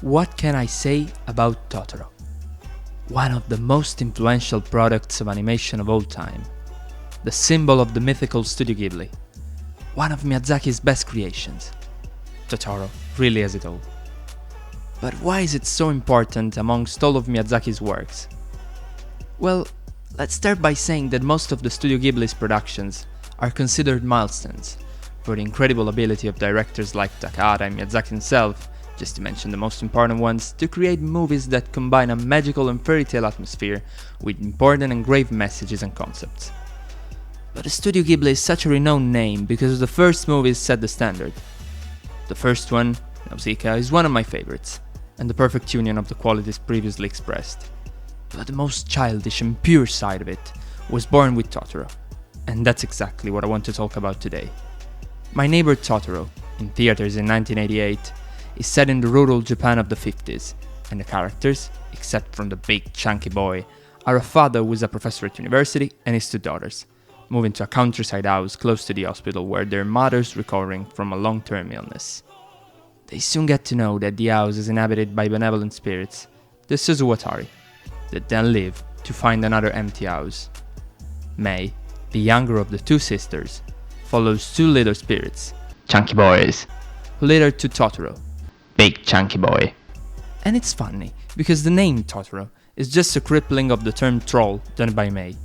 What can I say about Totoro? One of the most influential products of animation of all time. The symbol of the mythical Studio Ghibli. One of Miyazaki's best creations. Totoro really has it all. But why is it so important amongst all of Miyazaki's works? Well, let's start by saying that most of the Studio Ghibli's productions are considered milestones for the incredible ability of directors like Takahata and Miyazaki himself, just to mention the most important ones, to create movies that combine a magical and fairy tale atmosphere with important and grave messages and concepts. But the Studio Ghibli is such a renowned name because the first movies set the standard. The first one, Nausicaa, is one of my favorites, and the perfect union of the qualities previously expressed. But the most childish and pure side of it was born with Totoro, and that's exactly what I want to talk about today. My Neighbour Totoro, in theaters in 1988, is set in the rural Japan of the 50s, and the characters, except from the big chunky boy, are a father who is a professor at university and his two daughters, moving to a countryside house close to the hospital where their mother's recovering from a long-term illness. They soon get to know that the house is inhabited by benevolent spirits, the Suzuwatari, that then leave to find another empty house. Mei, the younger of the two sisters, follows two little spirits, chunky boys, who lead her to Totoro, big chunky boy. And it's funny, because the name Totoro is just a crippling of the term troll done by Mei.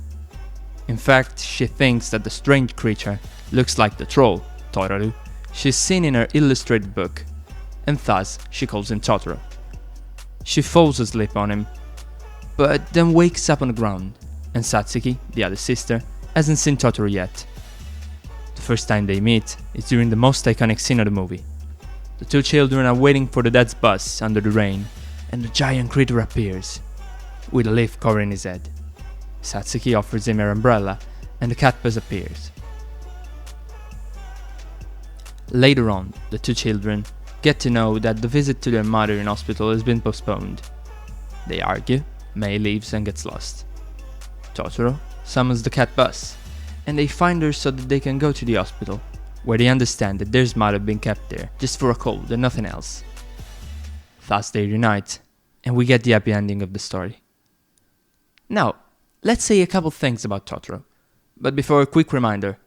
In fact, she thinks that the strange creature looks like the troll, Totoro, she's seen in her illustrated book, and thus she calls him Totoro. She falls asleep on him, but then wakes up on the ground, and Satsuki, the other sister, hasn't seen Totoro yet. The first time they meet is during the most iconic scene of the movie. The two children are waiting for the dad's bus under the rain, and the giant creature appears, with a leaf covering his head. Satsuki offers him her umbrella, and the cat bus appears. Later on, the two children get to know that the visit to their mother in hospital has been postponed. They argue, Mei leaves and gets lost. Totoro summons the cat bus, and they find her so that they can go to the hospital, where they understand that their mother been kept there just for a cold and nothing else. Thus they reunite, and we get the happy ending of the story. Now, let's say a couple things about Totoro, but before a quick reminder,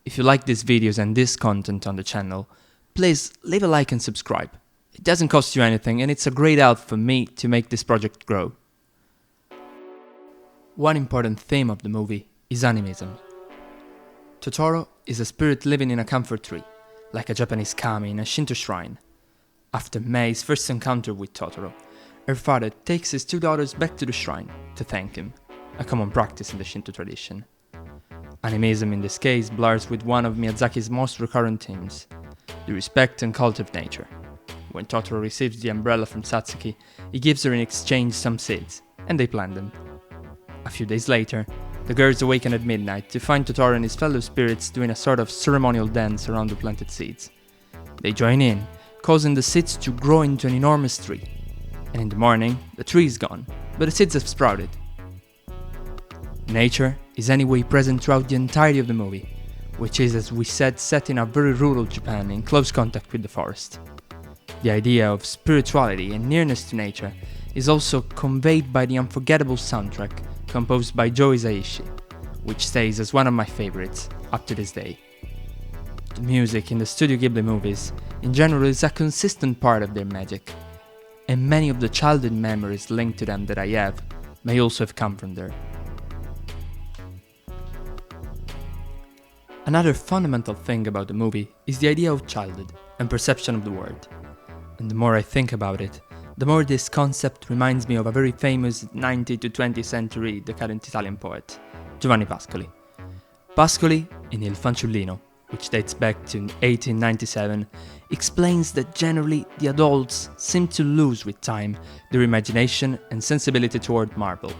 if you like these videos and this content on the channel, please leave a like and subscribe. It doesn't cost you anything and it's a great help for me to make this project grow. One important theme of the movie is animism. Totoro is a spirit living in a camphor tree, like a Japanese kami in a Shinto shrine. After Mei's first encounter with Totoro, her father takes his two daughters back to the shrine to thank him, a common practice in the Shinto tradition. Animism in this case blurs with one of Miyazaki's most recurrent themes, the respect and cult of nature. When Totoro receives the umbrella from Satsuki, he gives her in exchange some seeds, and they plant them. A few days later, the girls awaken at midnight to find Totoro and his fellow spirits doing a sort of ceremonial dance around the planted seeds. They join in, causing the seeds to grow into an enormous tree. And in the morning, the tree is gone, but the seeds have sprouted. Nature is anyway present throughout the entirety of the movie, which is, as we said, set in a very rural Japan in close contact with the forest. The idea of spirituality and nearness to nature is also conveyed by the unforgettable soundtrack composed by Joe Hisaishi, which stays as one of my favorites up to this day. The music in the Studio Ghibli movies in general is a consistent part of their magic, and many of the childhood memories linked to them that I have may also have come from there. Another fundamental thing about the movie is the idea of childhood and perception of the world. And the more I think about it, the more this concept reminds me of a very famous 19th to 20th century decadent Italian poet, Giovanni Pascoli. Pascoli, in Il Fanciullino, which dates back to 1897, explains that generally the adults seem to lose with time their imagination and sensibility toward marble.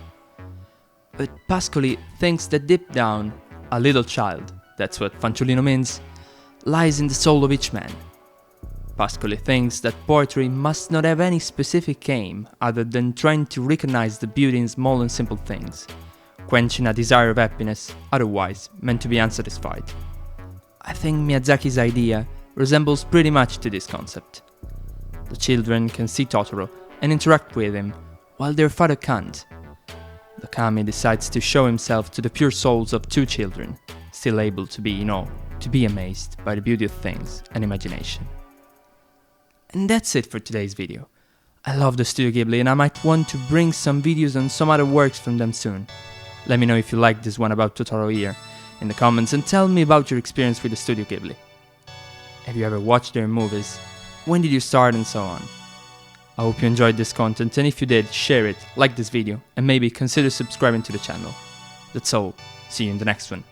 But Pascoli thinks that deep down, a little child, that's what Fanciullino means, lies in the soul of each man. Pascoli thinks that poetry must not have any specific aim other than trying to recognize the beauty in small and simple things, quenching a desire of happiness otherwise meant to be unsatisfied. I think Miyazaki's idea resembles pretty much to this concept. The children can see Totoro and interact with him, while their father can't. The kami decides to show himself to the pure souls of two children, still able to be in awe, to be amazed by the beauty of things and imagination. And that's it for today's video. I love the Studio Ghibli and I might want to bring some videos on some other works from them soon. Let me know if you like this one about Totoro here in the comments and tell me about your experience with the Studio Ghibli. Have you ever watched their movies? When did you start and so on? I hope you enjoyed this content, and if you did, share it, like this video, and maybe consider subscribing to the channel. That's all. See you in the next one.